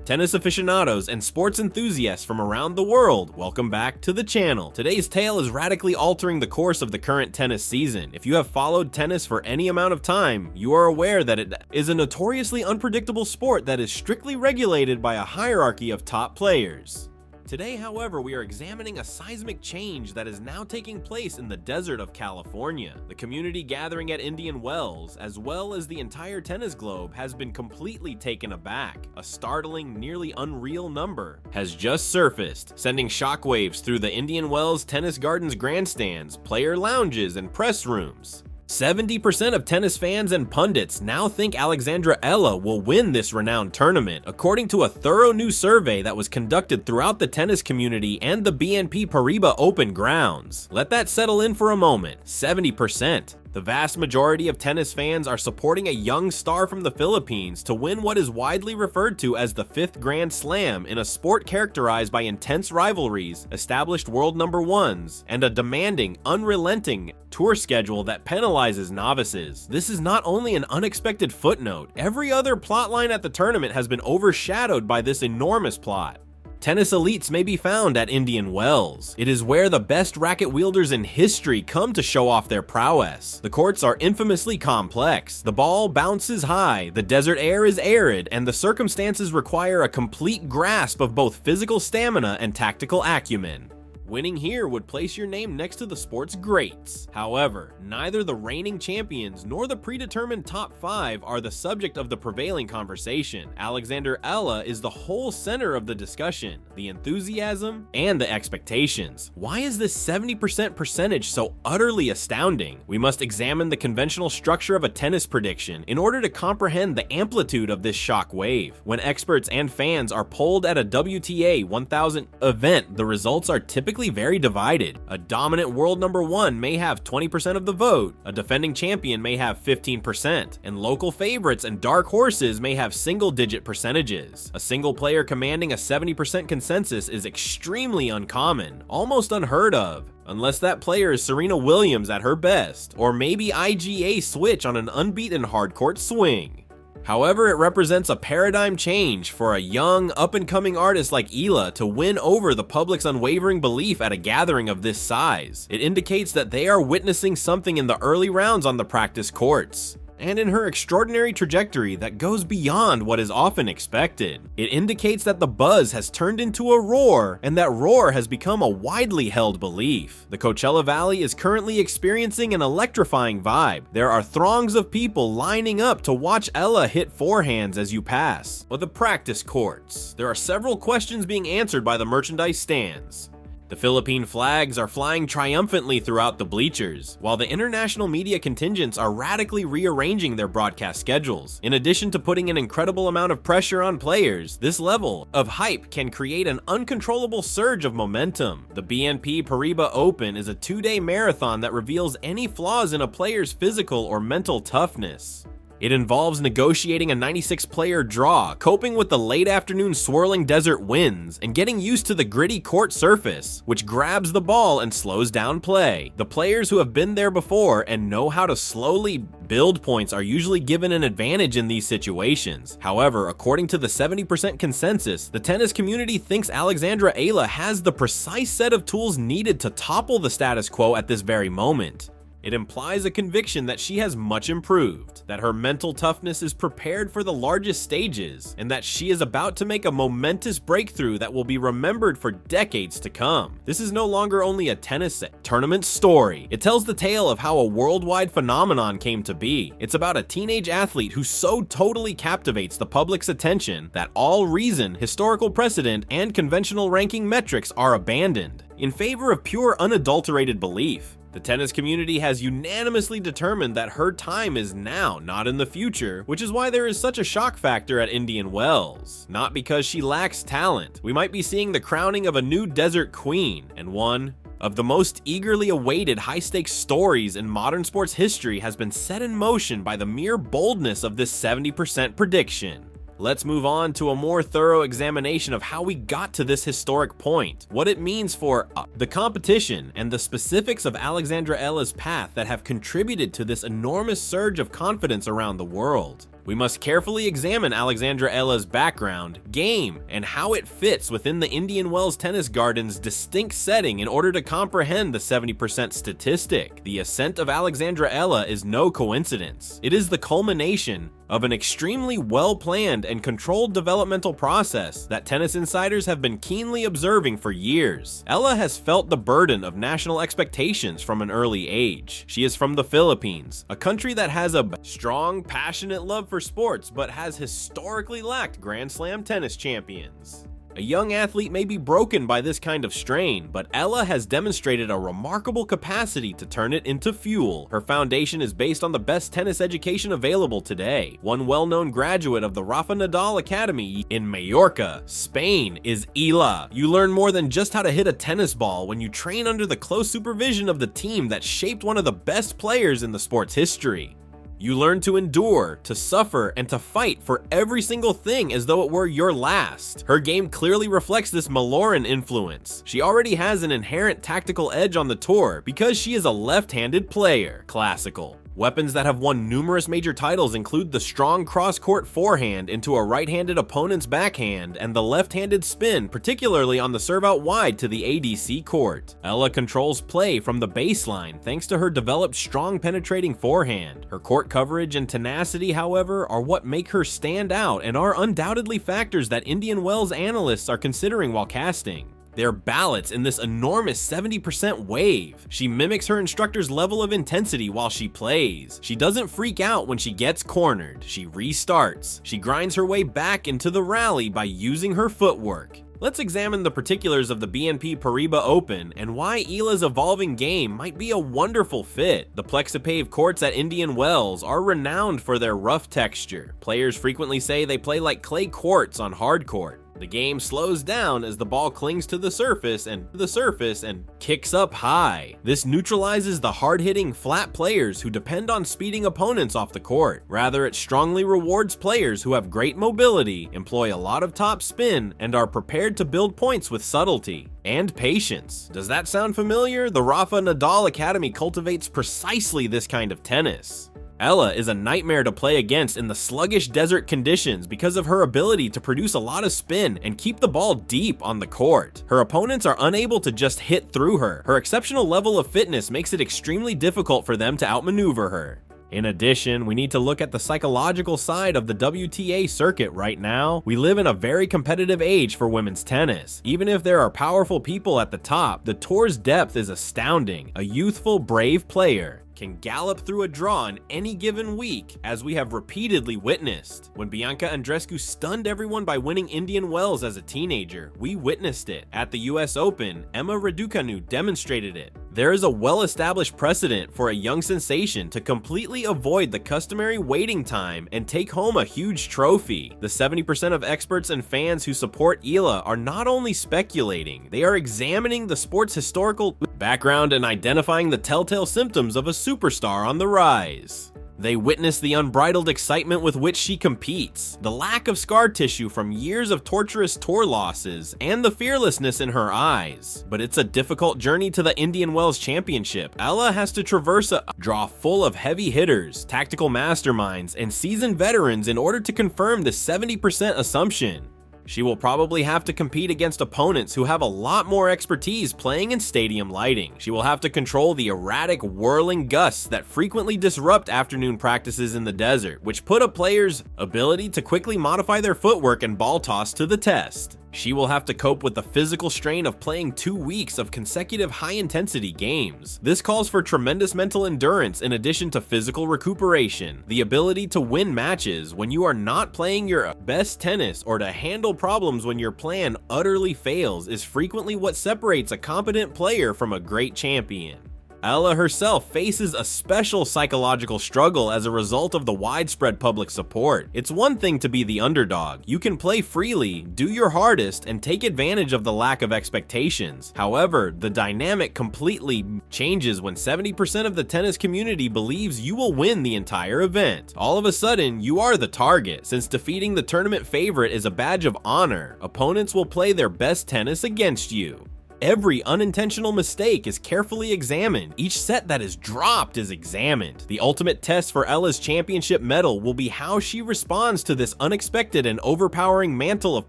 Tennis aficionados and sports enthusiasts from around the world, welcome back to the channel. Today's tale is radically altering the course of the current tennis season. If you have followed tennis for any amount of time, you are aware that it is a notoriously unpredictable sport that is strictly regulated by a hierarchy of top players. Today, however, we are examining a seismic change that is now taking place in the desert of California. The community gathering at Indian Wells, as well as the entire tennis globe, has been completely taken aback. A startling, nearly unreal number has just surfaced, sending shockwaves through the Indian Wells Tennis Gardens grandstands, player lounges, and press rooms. 70% of tennis fans and pundits now think Alexandra Eala will win this renowned tournament, according to a thorough new survey that was conducted throughout the tennis community and the BNP Paribas Open grounds. Let that settle in for a moment. 70%. The vast majority of tennis fans are supporting a young star from the Philippines to win what is widely referred to as the 5th Grand Slam in a sport characterized by intense rivalries, established world number ones, and a demanding, unrelenting tour schedule that penalizes novices. This is not only an unexpected footnote, every other plotline at the tournament has been overshadowed by this enormous plot. Tennis elites may be found at Indian Wells. It is where the best racket wielders in history come to show off their prowess. The courts are infamously complex, the ball bounces high, the desert air is arid, and the circumstances require a complete grasp of both physical stamina and tactical acumen. Winning here would place your name next to the sport's greats. However, neither the reigning champions nor the predetermined top 5 are the subject of the prevailing conversation. Alexandra Eala is the whole center of the discussion, the enthusiasm, and the expectations. Why is this 70% percentage so utterly astounding? We must examine the conventional structure of a tennis prediction in order to comprehend the amplitude of this shock wave. When experts and fans are polled at a WTA 1000 event, the results are typically very divided. A dominant world number 1 may have 20% of the vote, a defending champion may have 15%, and local favorites and dark horses may have single-digit percentages. A single player commanding a 70% consensus is extremely uncommon, almost unheard of. Unless that player is Serena Williams at her best, or maybe IGA Switch on an unbeaten hardcourt swing. However, it represents a paradigm change for a young, up-and-coming artist like Eala to win over the public's unwavering belief at a gathering of this size. It indicates that they are witnessing something in the early rounds on the practice courts, and in her extraordinary trajectory that goes beyond what is often expected. It indicates that the buzz has turned into a roar, and that roar has become a widely held belief. The Coachella Valley is currently experiencing an electrifying vibe. There are throngs of people lining up to watch Eala hit forehands as you pass. But the practice courts, there are several questions being answered by the merchandise stands. The Philippine flags are flying triumphantly throughout the bleachers, while the international media contingents are radically rearranging their broadcast schedules. In addition to putting an incredible amount of pressure on players, this level of hype can create an uncontrollable surge of momentum. The BNP Paribas Open is a 2-day marathon that reveals any flaws in a player's physical or mental toughness. It involves negotiating a 96-player draw, coping with the late afternoon swirling desert winds, and getting used to the gritty court surface, which grabs the ball and slows down play. The players who have been there before and know how to slowly build points are usually given an advantage in these situations. However, according to the 70% consensus, the tennis community thinks Alexandra Eala has the precise set of tools needed to topple the status quo at this very moment. It implies a conviction that she has much improved, that her mental toughness is prepared for the largest stages, and that she is about to make a momentous breakthrough that will be remembered for decades to come. This is no longer only a tennis tournament story. It tells the tale of how a worldwide phenomenon came to be. It's about a teenage athlete who so totally captivates the public's attention that all reason, historical precedent, and conventional ranking metrics are abandoned in favor of pure unadulterated belief. The tennis community has unanimously determined that her time is now, not in the future, which is why there is such a shock factor at Indian Wells. Not because she lacks talent. We might be seeing the crowning of a new desert queen, and one of the most eagerly awaited high-stakes stories in modern sports history has been set in motion by the mere boldness of this 70% prediction. Let's move on to a more thorough examination of how we got to this historic point, what it means for the competition, and the specifics of Alexandra Eala's path that have contributed to this enormous surge of confidence around the world. We must carefully examine Alexandra Eala's background, game, and how it fits within the Indian Wells Tennis Garden's distinct setting in order to comprehend the 70% statistic. The ascent of Alexandra Eala is no coincidence. It is the culmination of an extremely well-planned and controlled developmental process that tennis insiders have been keenly observing for years. Eala has felt the burden of national expectations from an early age. She is from the Philippines, a country that has a strong, passionate love for sports but has historically lacked Grand Slam tennis champions. A young athlete may be broken by this kind of strain, but Eala has demonstrated a remarkable capacity to turn it into fuel. Her foundation is based on the best tennis education available today. One well-known graduate of the Rafa Nadal Academy in Mallorca, Spain, is Eala. You learn more than just how to hit a tennis ball when you train under the close supervision of the team that shaped one of the best players in the sport's history. You learn to endure, to suffer, and to fight for every single thing as though it were your last. Her game clearly reflects this Maloran influence. She already has an inherent tactical edge on the tour because she is a left-handed player. Classical. Weapons that have won numerous major titles include the strong cross-court forehand into a right-handed opponent's backhand and the left-handed spin, particularly on the serve out wide to the ADC court. Eala controls play from the baseline thanks to her developed strong penetrating forehand. Her court coverage and tenacity, however, are what make her stand out and are undoubtedly factors that Indian Wells analysts are considering while casting. They're ballots in this enormous 70% wave. She mimics her instructor's level of intensity while she plays. She doesn't freak out when she gets cornered. She restarts. She grinds her way back into the rally by using her footwork. Let's examine the particulars of the BNP Paribas Open and why Eala's evolving game might be a wonderful fit. The Plexipave courts at Indian Wells are renowned for their rough texture. Players frequently say they play like clay courts on hard court. The game slows down as the ball clings to the surface and kicks up high. This neutralizes the hard-hitting, flat players who depend on speeding opponents off the court. Rather, it strongly rewards players who have great mobility, employ a lot of top spin, and are prepared to build points with subtlety and patience. Does that sound familiar? The Rafa Nadal Academy cultivates precisely this kind of tennis. Eala is a nightmare to play against in the sluggish desert conditions because of her ability to produce a lot of spin and keep the ball deep on the court. Her opponents are unable to just hit through her. Her exceptional level of fitness makes it extremely difficult for them to outmaneuver her. In addition, we need to look at the psychological side of the WTA circuit right now. We live in a very competitive age for women's tennis. Even if there are powerful people at the top, the tour's depth is astounding. A youthful, brave player can gallop through a draw in any given week, as we have repeatedly witnessed. When Bianca Andreescu stunned everyone by winning Indian Wells as a teenager, we witnessed it. At the US Open, Emma Raducanu demonstrated it. There is a well-established precedent for a young sensation to completely avoid the customary waiting time and take home a huge trophy. The 70% of experts and fans who support Eala are not only speculating, they are examining the sport's historical background and identifying the telltale symptoms of a superstar on the rise. They witness the unbridled excitement with which she competes, the lack of scar tissue from years of torturous tour losses, and the fearlessness in her eyes. But it's a difficult journey to the Indian Wells Championship. Eala has to traverse a draw full of heavy hitters, tactical masterminds, and seasoned veterans in order to confirm the 70% assumption. She will probably have to compete against opponents who have a lot more expertise playing in stadium lighting. She will have to control the erratic, whirling gusts that frequently disrupt afternoon practices in the desert, which put a player's ability to quickly modify their footwork and ball toss to the test. She will have to cope with the physical strain of playing 2 weeks of consecutive high-intensity games. This calls for tremendous mental endurance in addition to physical recuperation. The ability to win matches when you are not playing your best tennis or to handle problems when your plan utterly fails is frequently what separates a competent player from a great champion. Eala herself faces a special psychological struggle as a result of the widespread public support. It's one thing to be the underdog. You can play freely, do your hardest, and take advantage of the lack of expectations. However, the dynamic completely changes when 70% of the tennis community believes you will win the entire event. All of a sudden, you are the target. Since defeating the tournament favorite is a badge of honor, opponents will play their best tennis against you. Every unintentional mistake is carefully examined. Each set that is dropped is examined. The ultimate test for Eala's championship medal will be how she responds to this unexpected and overpowering mantle of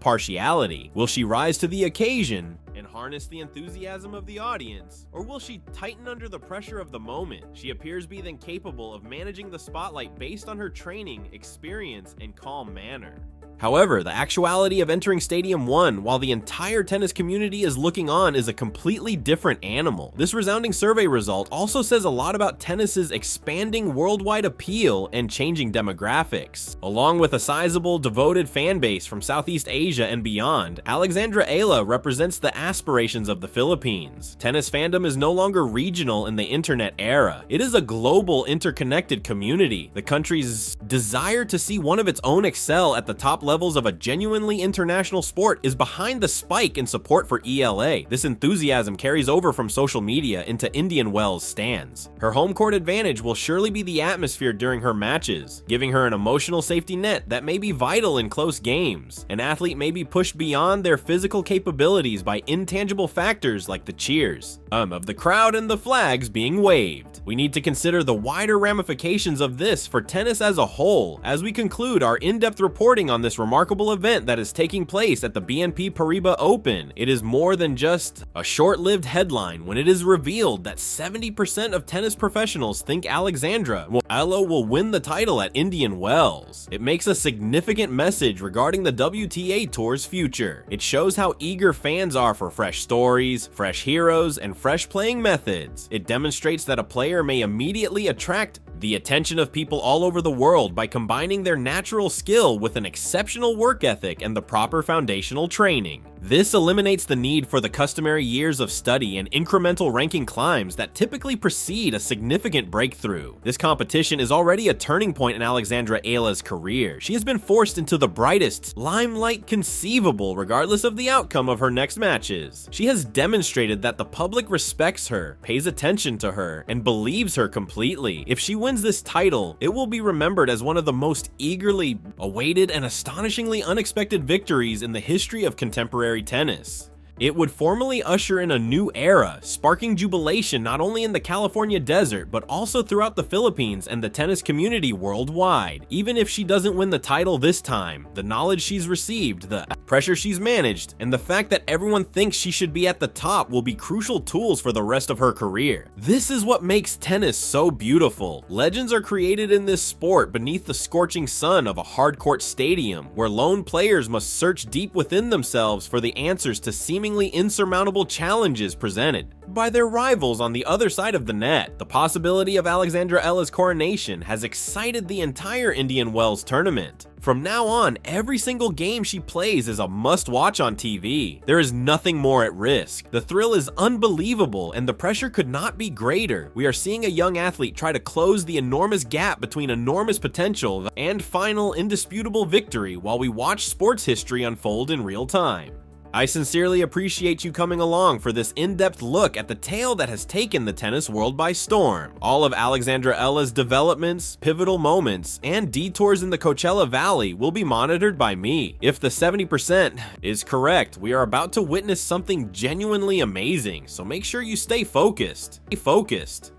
partiality. Will she rise to the occasion and harness the enthusiasm of the audience, or will she tighten under the pressure of the moment? She appears to be then capable of managing the spotlight based on her training, experience, and calm manner. However, the actuality of entering Stadium 1 while the entire tennis community is looking on is a completely different animal. This resounding survey result also says a lot about tennis's expanding worldwide appeal and changing demographics. Along with a sizable, devoted fan base from Southeast Asia and beyond, Alexandra Eala represents the aspirations of the Philippines. Tennis fandom is no longer regional in the internet era. It is a global, interconnected community. The country's desire to see one of its own excel at the top levels of a genuinely international sport is behind the spike in support for ELA. This enthusiasm carries over from social media into Indian Wells stands. Her home court advantage will surely be the atmosphere during her matches, giving her an emotional safety net that may be vital in close games. An athlete may be pushed beyond their physical capabilities by intangible factors like the cheers of the crowd and the flags being waved. We need to consider the wider ramifications of this for tennis as a whole as we conclude our in-depth reporting on this remarkable event that is taking place at the BNP Paribas Open. It is more than just a short-lived headline when it is revealed that 70% of tennis professionals think Alexandra Eala will win the title at Indian Wells. It makes a significant message regarding the WTA Tour's future. It shows how eager fans are for fresh stories, fresh heroes, and fresh playing methods. It demonstrates that a player may immediately attract the attention of people all over the world by combining their natural skill with an exceptional work ethic and the proper foundational training. This eliminates the need for the customary years of study and incremental ranking climbs that typically precede a significant breakthrough. This competition is already a turning point in Alexandra Eala's career. She has been forced into the brightest limelight conceivable regardless of the outcome of her next matches. She has demonstrated that the public respects her, pays attention to her, and believes her completely. If she wins this title, it will be remembered as one of the most eagerly awaited and astonishingly unexpected victories in the history of contemporary tennis. It would formally usher in a new era, sparking jubilation not only in the California desert, but also throughout the Philippines and the tennis community worldwide. Even if she doesn't win the title this time, the knowledge she's received, the pressure she's managed, and the fact that everyone thinks she should be at the top will be crucial tools for the rest of her career. This is what makes tennis so beautiful. Legends are created in this sport beneath the scorching sun of a hard-court stadium, where lone players must search deep within themselves for the answers to seemingly insurmountable challenges presented by their rivals on the other side of the net. The possibility of Alexandra Eala's coronation has excited the entire Indian Wells tournament. From now on, every single game she plays is a must-watch on TV. There is nothing more at risk. The thrill is unbelievable, and the pressure could not be greater. We are seeing a young athlete try to close the enormous gap between enormous potential and final indisputable victory while we watch sports history unfold in real time. I sincerely appreciate you coming along for this in-depth look at the tale that has taken the tennis world by storm. All of Alexandra Eala's developments, pivotal moments, and detours in the Coachella Valley will be monitored by me. If the 70% is correct, we are about to witness something genuinely amazing, so make sure you stay focused. Stay focused.